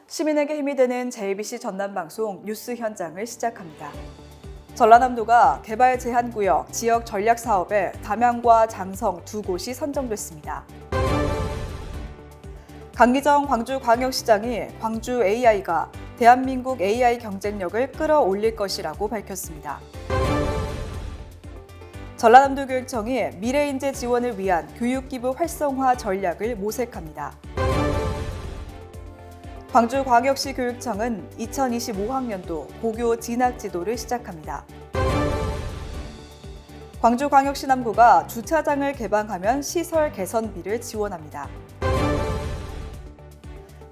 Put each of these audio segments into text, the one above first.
시민에게 힘이 되는 JBC 전남방송 뉴스 현장을 시작합니다. 전라남도가 개발 제한구역 지역 전략 사업에 담양과 장성 두 곳이 선정됐습니다. 강기정 광주광역시장이 광주 AI가 대한민국 AI 경쟁력을 끌어올릴 것이라고 밝혔습니다. 전라남도 교육청이 미래인재 지원을 위한 교육기부 활성화 전략을 모색합니다. 광주광역시 교육청은 2025학년도 고교 진학 지도를 시작합니다. 광주광역시 남구가 주차장을 개방하면 시설 개선비를 지원합니다.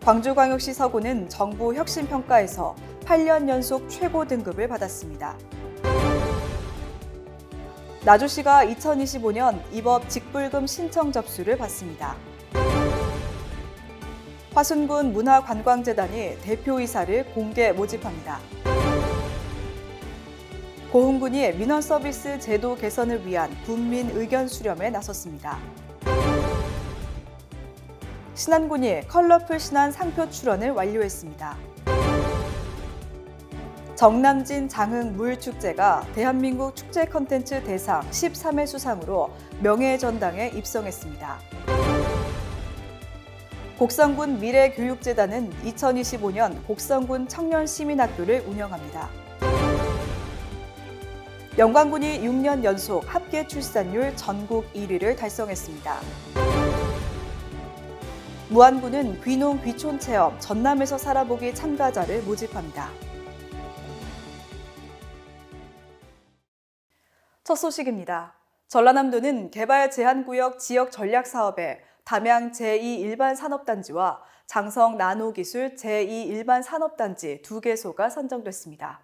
광주광역시 서구는 정부 혁신평가에서 8년 연속 최고 등급을 받았습니다. 나주시가 2025년 입업 직불금 신청 접수를 받습니다. 화순군 문화관광재단이 대표이사를 공개 모집합니다. 고흥군이 민원서비스 제도 개선을 위한 군민 의견 수렴에 나섰습니다. 신안군이 컬러풀 신안 상표 출원을 완료했습니다. 정남진 장흥 물축제가 대한민국 축제 콘텐츠 대상 13회 수상으로 명예의 전당에 입성했습니다. 곡성군 미래교육재단은 2025년 곡성군 청년시민학교를 운영합니다. 영광군이 6년 연속 합계 출산율 전국 1위를 달성했습니다. 무안군은 귀농 귀촌 체험 전남에서 살아보기 참가자를 모집합니다. 첫 소식입니다. 전라남도는 개발 제한구역 지역 전략 사업에 담양 제2 일반산업단지와 장성 나노기술 제2 일반산업단지 2개소가 선정됐습니다.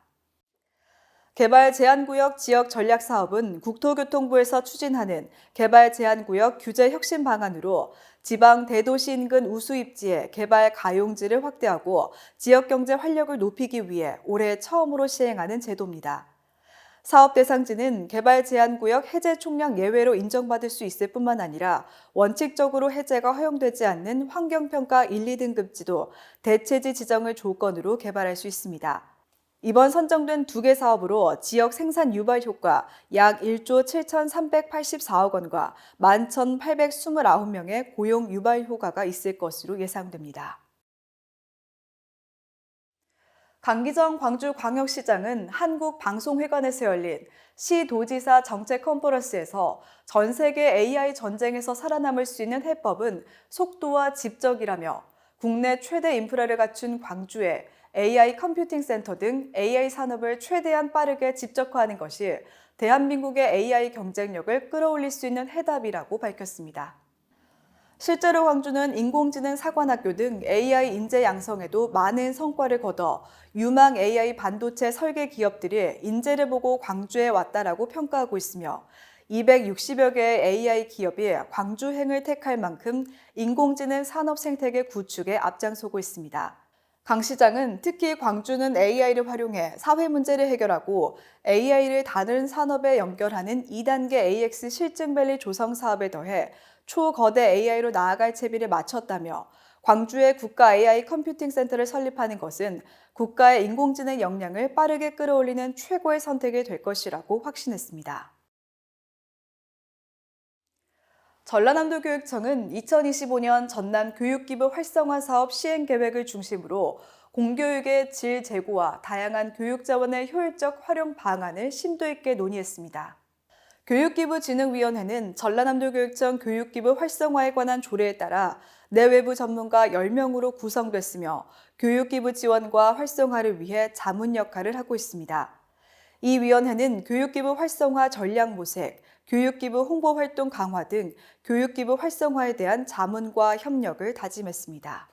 개발 제한구역 지역 전략 사업은 국토교통부에서 추진하는 개발 제한구역 규제 혁신 방안으로 지방 대도시 인근 우수입지의 개발 가용지를 확대하고 지역경제 활력을 높이기 위해 올해 처음으로 시행하는 제도입니다. 사업 대상지는 개발 제한구역 해제 총량 예외로 인정받을 수 있을 뿐만 아니라 원칙적으로 해제가 허용되지 않는 환경평가 1, 2등급지도 대체지 지정을 조건으로 개발할 수 있습니다. 이번 선정된 2개 사업으로 지역 생산 유발 효과 약 1조 7,384억 원과 11,829명의 고용 유발 효과가 있을 것으로 예상됩니다. 강기정 광주광역시장은 한국방송회관에서 열린 시도지사 정책 컨퍼런스에서 전 세계 AI 전쟁에서 살아남을 수 있는 해법은 속도와 집적이라며 국내 최대 인프라를 갖춘 광주에 AI 컴퓨팅 센터 등 AI 산업을 최대한 빠르게 집적화하는 것이 대한민국의 AI 경쟁력을 끌어올릴 수 있는 해답이라고 밝혔습니다. 실제로 광주는 인공지능 사관학교 등 AI 인재 양성에도 많은 성과를 거둬 유망 AI 반도체 설계 기업들이 인재를 보고 광주에 왔다라고 평가하고 있으며 260여 개의 AI 기업이 광주행을 택할 만큼 인공지능 산업 생태계 구축에 앞장서고 있습니다. 강 시장은 특히 광주는 AI를 활용해 사회 문제를 해결하고 AI를 다른 산업에 연결하는 2단계 AX 실증밸리 조성 사업에 더해 초거대 AI로 나아갈 채비를 마쳤다며 광주에 국가 AI 컴퓨팅 센터를 설립하는 것은 국가의 인공지능 역량을 빠르게 끌어올리는 최고의 선택이 될 것이라고 확신했습니다. 전라남도 교육청은 2025년 전남 교육기부 활성화 사업 시행 계획을 중심으로 공교육의 질 제고와 다양한 교육 자원의 효율적 활용 방안을 심도 있게 논의했습니다. 교육기부진흥위원회는 전라남도 교육청 교육기부 활성화에 관한 조례에 따라 내외부 전문가 10명으로 구성됐으며 교육기부 지원과 활성화를 위해 자문 역할을 하고 있습니다. 이 위원회는 교육기부 활성화 전략 모색, 교육기부 홍보활동 강화 등 교육기부 활성화에 대한 자문과 협력을 다짐했습니다.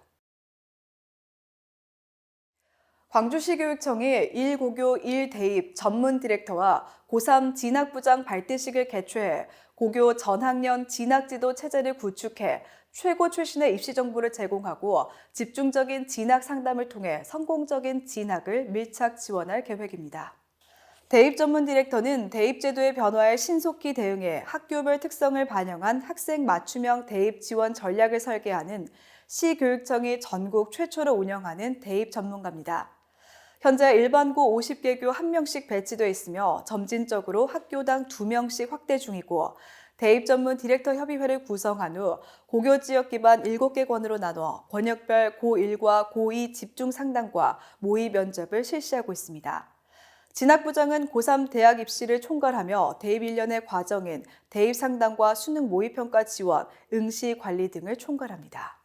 광주시 교육청이 1고교 1대입 전문 디렉터와 고3 진학부장 발대식을 개최해 고교 전학년 진학지도 체제를 구축해 최고 출신의 입시 정보를 제공하고 집중적인 진학 상담을 통해 성공적인 진학을 밀착 지원할 계획입니다. 대입 전문 디렉터는 대입 제도의 변화에 신속히 대응해 학교별 특성을 반영한 학생 맞춤형 대입 지원 전략을 설계하는 시교육청이 전국 최초로 운영하는 대입 전문가입니다. 현재 일반고 50개교 1명씩 배치되어 있으며 점진적으로 학교당 2명씩 확대 중이고 대입 전문 디렉터 협의회를 구성한 후 고교 지역 기반 7개 권으로 나눠 권역별 고1과 고2 집중 상담과 모의 면접을 실시하고 있습니다. 진학부장은 고3 대학 입시를 총괄하며 대입 일련의 과정인 대입 상담과 수능 모의평가 지원, 응시 관리 등을 총괄합니다.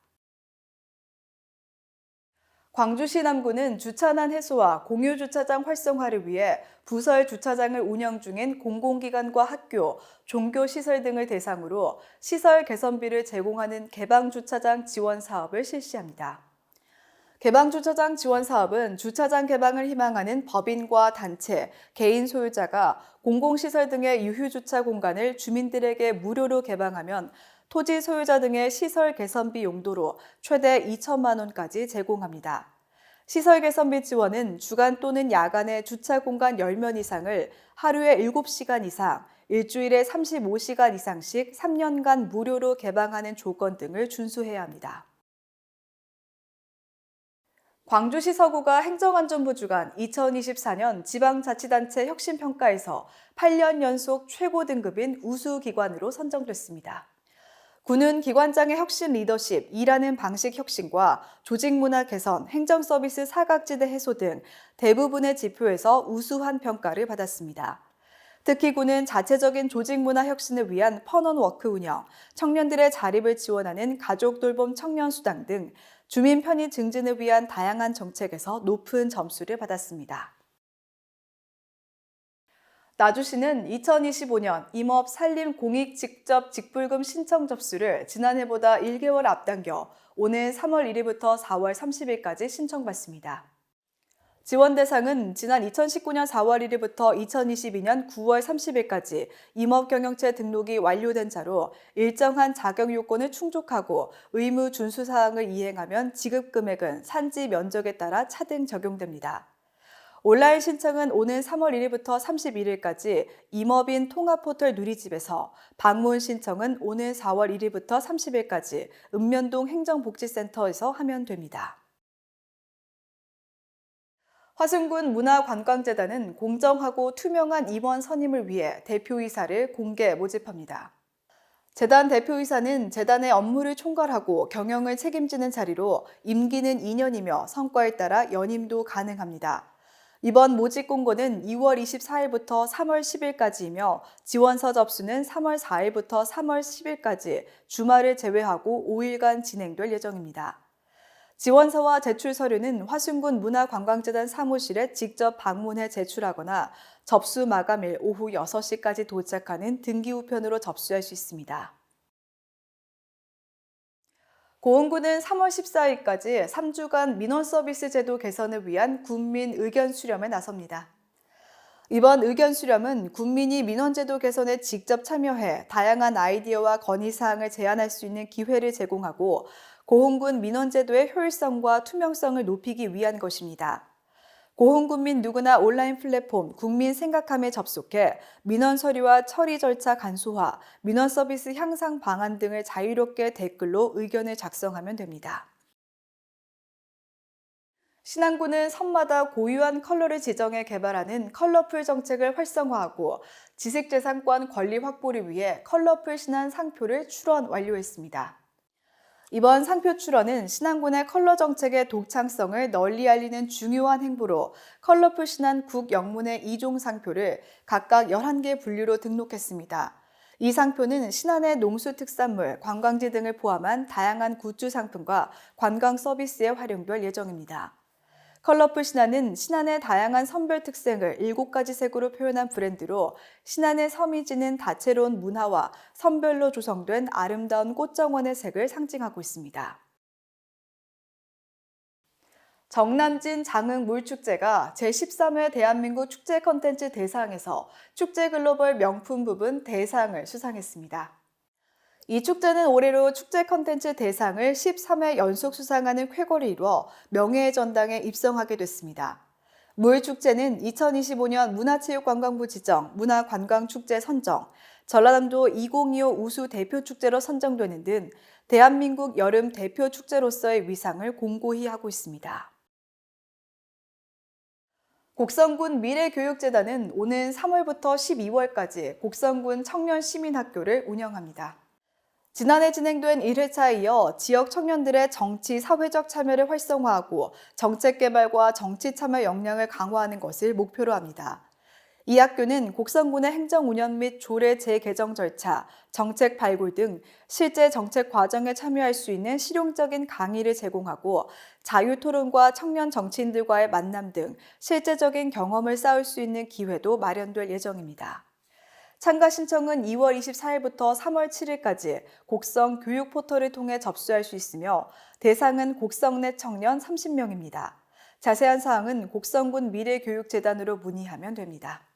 광주시 남구는 주차난 해소와 공유주차장 활성화를 위해 부설 주차장을 운영 중인 공공기관과 학교, 종교시설 등을 대상으로 시설 개선비를 제공하는 개방주차장 지원 사업을 실시합니다. 개방주차장 지원 사업은 주차장 개방을 희망하는 법인과 단체, 개인 소유자가 공공시설 등의 유휴주차 공간을 주민들에게 무료로 개방하면 토지 소유자 등의 시설 개선비 용도로 최대 2천만 원까지 제공합니다. 시설 개선비 지원은 주간 또는 야간에 주차 공간 10면 이상을 하루에 7시간 이상, 일주일에 35시간 이상씩 3년간 무료로 개방하는 조건 등을 준수해야 합니다. 광주시 서구가 행정안전부 주관 2024년 지방자치단체 혁신평가에서 8년 연속 최고 등급인 우수기관으로 선정됐습니다. 구는 기관장의 혁신 리더십, 일하는 방식 혁신과 조직문화 개선, 행정서비스 사각지대 해소 등 대부분의 지표에서 우수한 평가를 받았습니다. 특히 구는 자체적인 조직문화 혁신을 위한 펀언워크 운영, 청년들의 자립을 지원하는 가족돌봄 청년수당 등 주민 편의 증진을 위한 다양한 정책에서 높은 점수를 받았습니다. 나주시는 2025년 임업 산림 공익 직접 직불금 신청 접수를 지난해보다 1개월 앞당겨 오는 3월 1일부터 4월 30일까지 신청받습니다. 지원 대상은 지난 2019년 4월 1일부터 2022년 9월 30일까지 임업경영체 등록이 완료된 자로 일정한 자격 요건을 충족하고 의무 준수 사항을 이행하면 지급 금액은 산지 면적에 따라 차등 적용됩니다. 온라인 신청은 오는 3월 1일부터 31일까지 임업인 통합포털 누리집에서, 방문 신청은 오는 4월 1일부터 30일까지 읍면동 행정복지센터에서 하면 됩니다. 화순군 문화관광재단은 공정하고 투명한 임원 선임을 위해 대표이사를 공개 모집합니다. 재단 대표이사는 재단의 업무를 총괄하고 경영을 책임지는 자리로 임기는 2년이며 성과에 따라 연임도 가능합니다. 이번 모집 공고는 2월 24일부터 3월 10일까지이며 지원서 접수는 3월 4일부터 3월 10일까지 주말을 제외하고 5일간 진행될 예정입니다. 지원서와 제출 서류는 화순군 문화관광재단 사무실에 직접 방문해 제출하거나 접수 마감일 오후 6시까지 도착하는 등기 우편으로 접수할 수 있습니다. 고흥군은 3월 14일까지 3주간 민원서비스 제도 개선을 위한 군민 의견 수렴에 나섭니다. 이번 의견 수렴은 군민이 민원제도 개선에 직접 참여해 다양한 아이디어와 건의사항을 제안할 수 있는 기회를 제공하고 고흥군 민원제도의 효율성과 투명성을 높이기 위한 것입니다. 고흥군민 누구나 온라인 플랫폼 국민 생각함에 접속해 민원 서류와 처리 절차 간소화, 민원 서비스 향상 방안 등을 자유롭게 댓글로 의견을 작성하면 됩니다. 신안군은 섬마다 고유한 컬러를 지정해 개발하는 컬러풀 정책을 활성화하고 지식재산권 권리 확보를 위해 컬러풀 신안 상표를 출원 완료했습니다. 이번 상표 출원은 신안군의 컬러 정책의 독창성을 널리 알리는 중요한 행보로 컬러풀 신안 국영문의 2종 상표를 각각 11개 분류로 등록했습니다. 이 상표는 신안의 농수특산물, 관광지 등을 포함한 다양한 굿즈 상품과 관광 서비스에 활용될 예정입니다. 컬러풀 신안은 신안의 다양한 선별 특색을 7가지 색으로 표현한 브랜드로 신안의 섬이 지닌 다채로운 문화와 선별로 조성된 아름다운 꽃정원의 색을 상징하고 있습니다. 정남진 장흥 물축제가 제13회 대한민국 축제 콘텐츠 대상에서 축제 글로벌 명품 부분 대상을 수상했습니다. 이 축제는 올해로 축제 콘텐츠 대상을 13회 연속 수상하는 쾌거를 이루어 명예의 전당에 입성하게 됐습니다. 무일축제는 2025년 문화체육관광부 지정 문화관광축제 선정, 전라남도 2025 우수 대표축제로 선정되는 등 대한민국 여름 대표축제로서의 위상을 공고히 하고 있습니다. 곡성군 미래교육재단은 오는 3월부터 12월까지 곡성군 청년시민학교를 운영합니다. 지난해 진행된 1회차에 이어 지역 청년들의 정치, 사회적 참여를 활성화하고 정책 개발과 정치 참여 역량을 강화하는 것을 목표로 합니다. 이 학교는 곡성군의 행정 운영 및 조례 재개정 절차, 정책 발굴 등 실제 정책 과정에 참여할 수 있는 실용적인 강의를 제공하고 자유 토론과 청년 정치인들과의 만남 등 실제적인 경험을 쌓을 수 있는 기회도 마련될 예정입니다. 참가 신청은 2월 24일부터 3월 7일까지 곡성 교육 포털을 통해 접수할 수 있으며 대상은 곡성 내 청년 30명입니다. 자세한 사항은 곡성군 미래교육재단으로 문의하면 됩니다.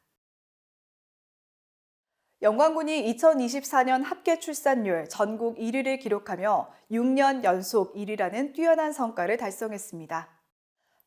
영광군이 2024년 합계 출산율 전국 1위를 기록하며 6년 연속 1위라는 뛰어난 성과를 달성했습니다.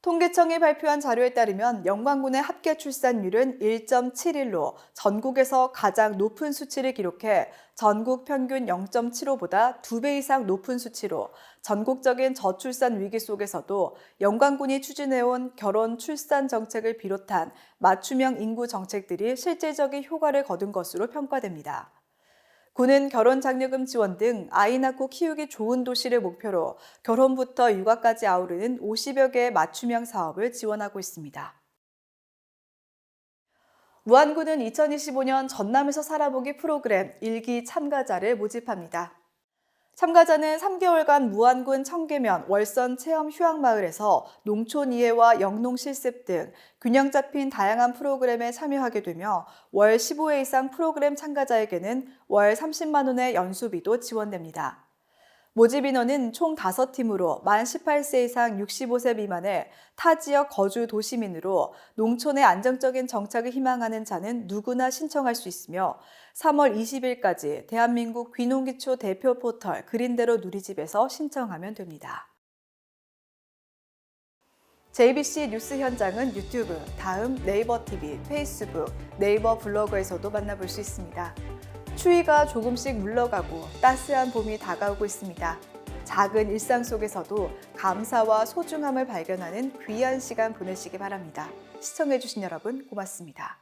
통계청이 발표한 자료에 따르면 영광군의 합계 출산율은 1.71로 전국에서 가장 높은 수치를 기록해 전국 평균 0.75보다 2배 이상 높은 수치로 전국적인 저출산 위기 속에서도 영광군이 추진해온 결혼 출산 정책을 비롯한 맞춤형 인구 정책들이 실질적인 효과를 거둔 것으로 평가됩니다. 군은 결혼 장려금 지원 등 아이 낳고 키우기 좋은 도시를 목표로 결혼부터 육아까지 아우르는 50여 개의 맞춤형 사업을 지원하고 있습니다. 무안군은 2025년 전남에서 살아보기 프로그램 1기 참가자를 모집합니다. 참가자는 3개월간 무안군 청계면 월선 체험 휴양마을에서 농촌 이해와 영농 실습 등 균형 잡힌 다양한 프로그램에 참여하게 되며 월 15회 이상 프로그램 참가자에게는 월 30만 원의 연수비도 지원됩니다. 모집 인원은 총 5팀으로 만 18세 이상 65세 미만의 타 지역 거주 도시민으로 농촌의 안정적인 정착을 희망하는 자는 누구나 신청할 수 있으며 3월 20일까지 대한민국 귀농기초 대표 포털 그린대로 누리집에서 신청하면 됩니다. JBC 뉴스 현장은 유튜브, 다음 네이버 TV, 페이스북, 네이버 블로그에서도 만나볼 수 있습니다. 추위가 조금씩 물러가고 따스한 봄이 다가오고 있습니다. 작은 일상 속에서도 감사와 소중함을 발견하는 귀한 시간 보내시기 바랍니다. 시청해주신 여러분 고맙습니다.